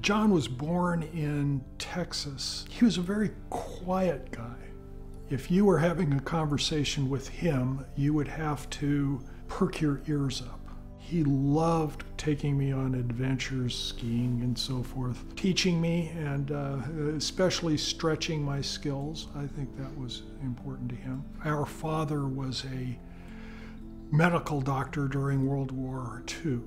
John was born in Texas. He was a very quiet guy. If you were having a conversation with him, you would have to perk your ears up. He loved taking me on adventures, skiing and so forth, teaching me and especially stretching my skills. I think that was important to him. Our father was a medical doctor during World War II.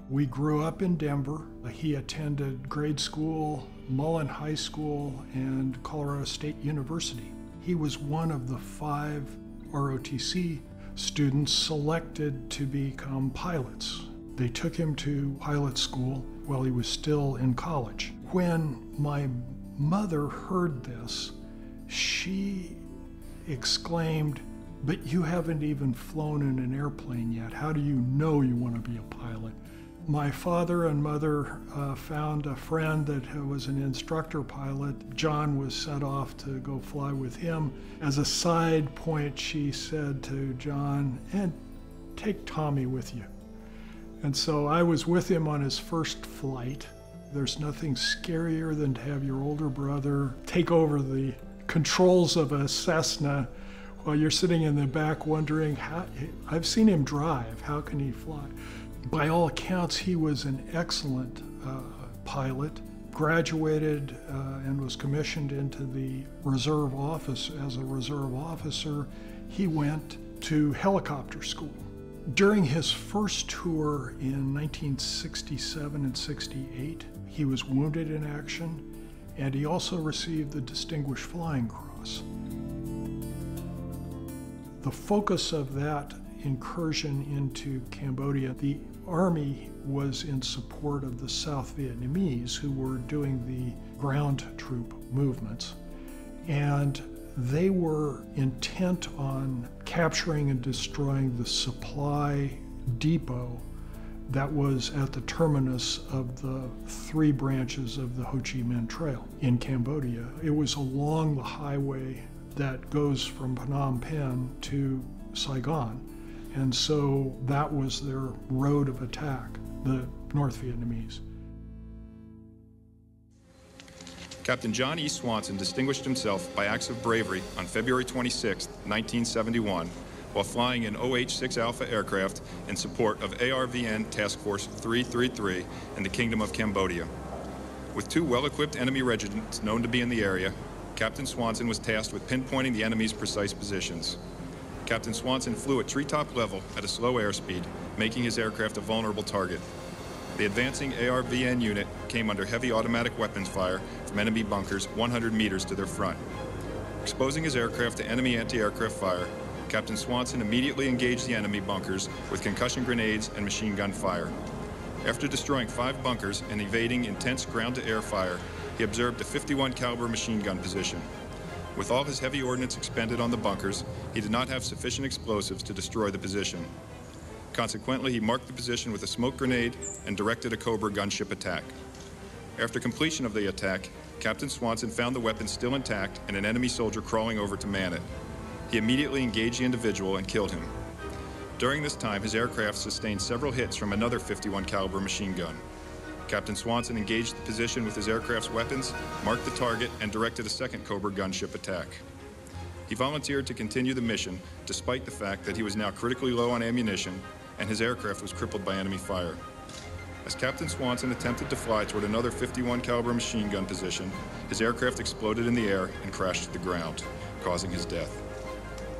We grew up in Denver. He attended grade school, Mullen High School, and Colorado State University. He was one of the 5 ROTC students selected to become pilots. They took him to pilot school while he was still in college. When my mother heard this, she exclaimed, "But you haven't even flown in an airplane yet. How do you know you want to be a pilot?" My father and mother found a friend that was an instructor pilot. John was sent off to go fly with him. As a side point, she said to John, "And take Tommy with you." And so I was with him on his first flight. There's nothing scarier than to have your older brother take over the controls of a Cessna while you're sitting in the back wondering, I've seen him drive, how can he fly? By all accounts, he was an excellent pilot, graduated and was commissioned into the reserve office. As a reserve officer, he went to helicopter school. During his first tour in 1967 and 68, he was wounded in action, and he also received the Distinguished Flying Cross. The focus of that incursion into Cambodia, the Army was in support of the South Vietnamese who were doing the ground troop movements, and they were intent on capturing and destroying the supply depot that was at the terminus of the 3 branches of the Ho Chi Minh Trail in Cambodia. It was along the highway that goes from Phnom Penh to Saigon. And so that was their road of attack, the North Vietnamese. Captain John E. Swanson distinguished himself by acts of bravery on February 26, 1971, while flying an OH-6 Alpha aircraft in support of ARVN Task Force 333 in the Kingdom of Cambodia. With 2 well-equipped enemy regiments known to be in the area, Captain Swanson was tasked with pinpointing the enemy's precise positions. Captain Swanson flew at treetop level at a slow airspeed, making his aircraft a vulnerable target. The advancing ARVN unit came under heavy automatic weapons fire from enemy bunkers 100 meters to their front. Exposing his aircraft to enemy anti-aircraft fire, Captain Swanson immediately engaged the enemy bunkers with concussion grenades and machine gun fire. After destroying 5 bunkers and evading intense ground-to-air fire, he observed a .51 caliber machine gun position. With all his heavy ordnance expended on the bunkers, he did not have sufficient explosives to destroy the position. Consequently, he marked the position with a smoke grenade and directed a Cobra gunship attack. After completion of the attack, Captain Swanson found the weapon still intact and an enemy soldier crawling over to man it. He immediately engaged the individual and killed him. During this time, his aircraft sustained several hits from another .51 caliber machine gun. Captain Swanson engaged the position with his aircraft's weapons, marked the target, and directed a second Cobra gunship attack. He volunteered to continue the mission despite the fact that he was now critically low on ammunition and his aircraft was crippled by enemy fire. As Captain Swanson attempted to fly toward another .51 caliber machine gun position, his aircraft exploded in the air and crashed to the ground, causing his death.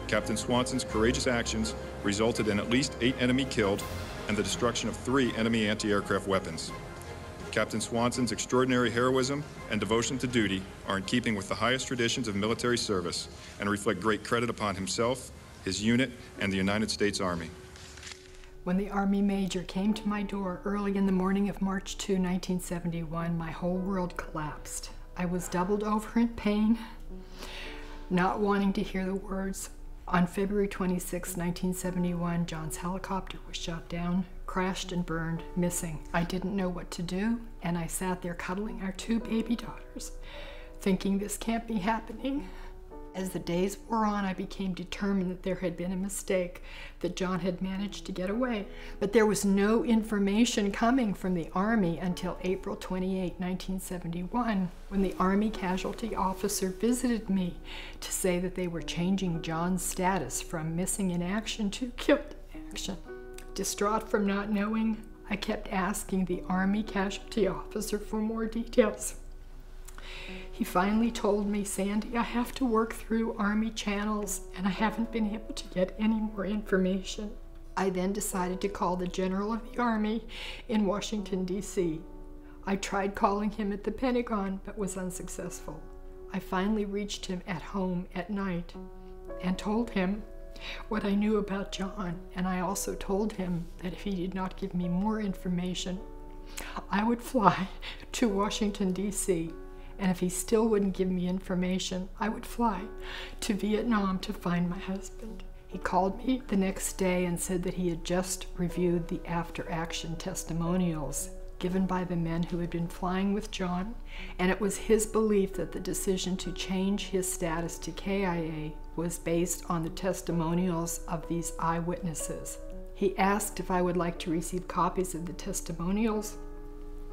Captain Swanson's courageous actions resulted in at least 8 enemy killed and the destruction of 3 enemy anti-aircraft weapons. Captain Swanson's extraordinary heroism and devotion to duty are in keeping with the highest traditions of military service and reflect great credit upon himself, his unit, and the United States Army. When the Army Major came to my door early in the morning of March 2, 1971, my whole world collapsed. I was doubled over in pain, not wanting to hear the words. On February 26, 1971, John's helicopter was shot down, crashed and burned, missing. I didn't know what to do, and I sat there cuddling our 2 baby daughters, thinking this can't be happening. As the days wore on, I became determined that there had been a mistake, that John had managed to get away. But there was no information coming from the Army until April 28, 1971, when the Army casualty officer visited me to say that they were changing John's status from missing in action to killed in action. Distraught from not knowing, I kept asking the Army casualty officer for more details. He finally told me, "Sandy, I have to work through Army channels and I haven't been able to get any more information." I then decided to call the General of the Army in Washington, D.C. I tried calling him at the Pentagon but was unsuccessful. I finally reached him at home at night and told him what I knew about John, and I also told him that if he did not give me more information, I would fly to Washington, D.C., and if he still wouldn't give me information, I would fly to Vietnam to find my husband. He called me the next day and said that he had just reviewed the after-action testimonials given by the men who had been flying with John, and it was his belief that the decision to change his status to KIA was based on the testimonials of these eyewitnesses. He asked if I would like to receive copies of the testimonials,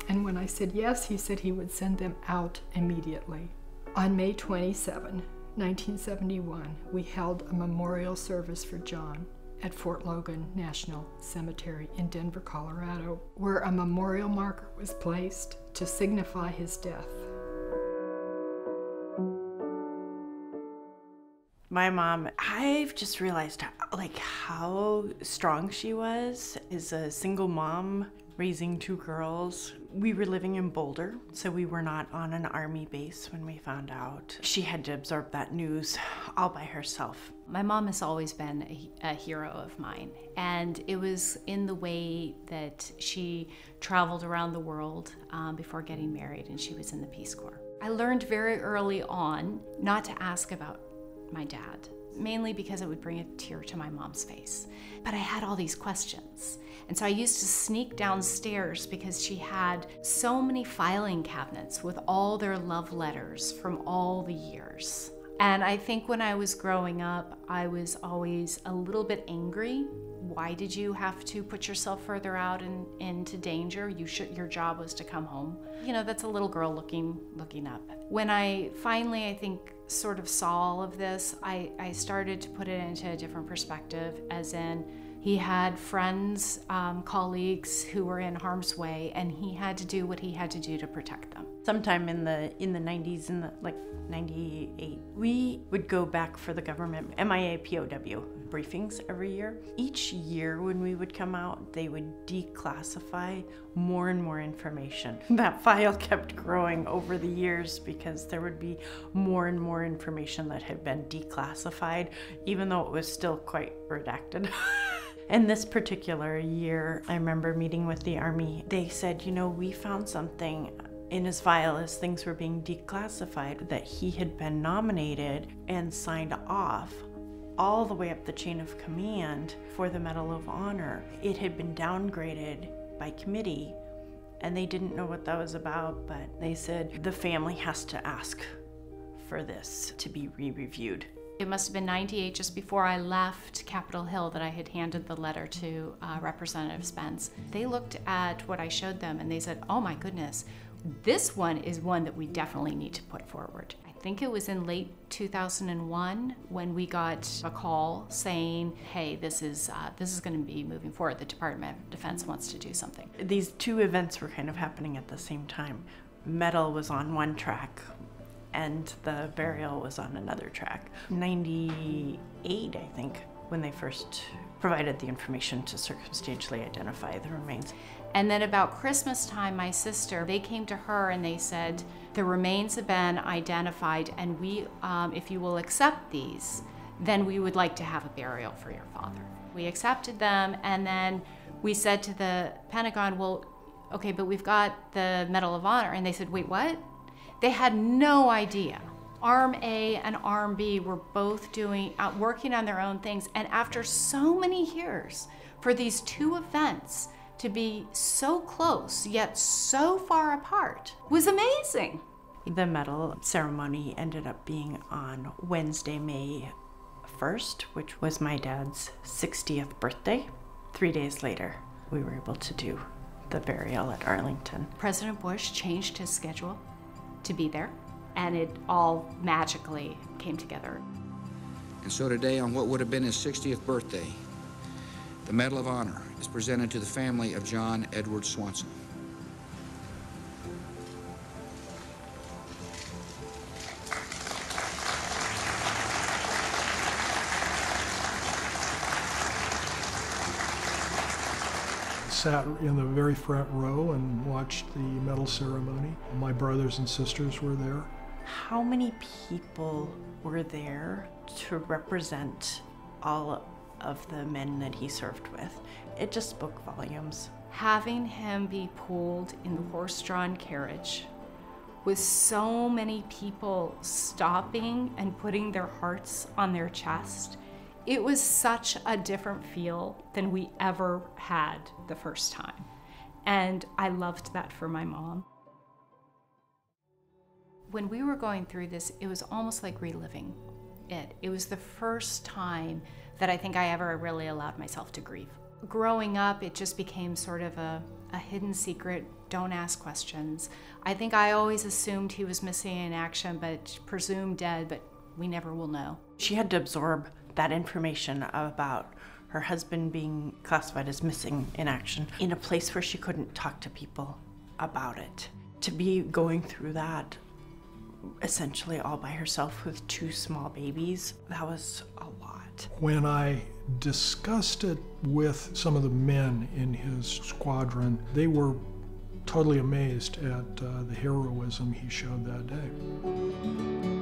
and when I said yes, he said he would send them out immediately. On May 27, 1971, we held a memorial service for John at Fort Logan National Cemetery in Denver, Colorado, where a memorial marker was placed to signify his death. My mom, I've just realized how strong she was as a single mom raising two girls. We were living in Boulder, so we were not on an Army base when we found out. She had to absorb that news all by herself. My mom has always been a hero of mine, and it was in the way that she traveled around the world before getting married, and she was in the Peace Corps. I learned very early on not to ask about my dad, mainly because it would bring a tear to my mom's face. But I had all these questions. And so I used to sneak downstairs because she had so many filing cabinets with all their love letters from all the years. And I think when I was growing up, I was always a little bit angry. Why did you have to put yourself further out into danger? Your job was to come home. You know, that's a little girl looking up. When I finally, I think, sort of saw all of this, I started to put it into a different perspective, as in he had friends, colleagues who were in harm's way, and he had to do what he had to do to protect them. Sometime in the 90s, in like 98, we would go back for the government MIA POW briefings every year. Each year when we would come out, they would declassify more and more information. That file kept growing over the years because there would be more and more information that had been declassified, even though it was still quite redacted. And this particular year, I remember meeting with the Army. They said, you know, we found something in his file as things were being declassified, that he had been nominated and signed off all the way up the chain of command for the Medal of Honor. It had been downgraded by committee, and they didn't know what that was about, but they said the family has to ask for this to be re-reviewed. It must have been 98, just before I left Capitol Hill, that I had handed the letter to Representative Spence. They looked at what I showed them and they said, oh my goodness, this one is one that we definitely need to put forward. I think it was in late 2001 when we got a call saying, hey, this is going to be moving forward. The Department of Defense wants to do something. These two events were kind of happening at the same time. Medal was on one track and the burial was on another track. 98, I think, when they first provided the information to circumstantially identify the remains. And then about Christmas time, my sister, they came to her and they said, the remains have been identified, and we, if you will accept these, then we would like to have a burial for your father. We accepted them, and then we said to the Pentagon, well, okay, but we've got the Medal of Honor. And they said, wait, what? They had no idea. Arm A and Arm B were both working on their own things. And after so many years, for these two events to be so close, yet so far apart, was amazing. The medal ceremony ended up being on Wednesday, May 1st, which was my dad's 60th birthday. 3 days later, we were able to do the burial at Arlington. President Bush changed his schedule to be there, and it all magically came together. And so today, on what would have been his 60th birthday, the Medal of Honor is presented to the family of John Edward Swanson. Sat in the very front row and watched the medal ceremony. My brothers and sisters were there. How many people were there to represent all of the men that he served with? It just spoke volumes. Having him be pulled in the horse-drawn carriage with so many people stopping and putting their hearts on their chest, it was such a different feel than we ever had the first time. And I loved that for my mom. When we were going through this, it was almost like reliving it. It was the first time that I think I ever really allowed myself to grieve. Growing up, it just became sort of a hidden secret, don't ask questions. I think I always assumed he was missing in action, but presumed dead, but we never will know. She had to absorb that information about her husband being classified as missing in action in a place where she couldn't talk to people about it. To be going through that essentially all by herself with 2 small babies, that was a lot. When I discussed it with some of the men in his squadron, they were totally amazed at the heroism he showed that day.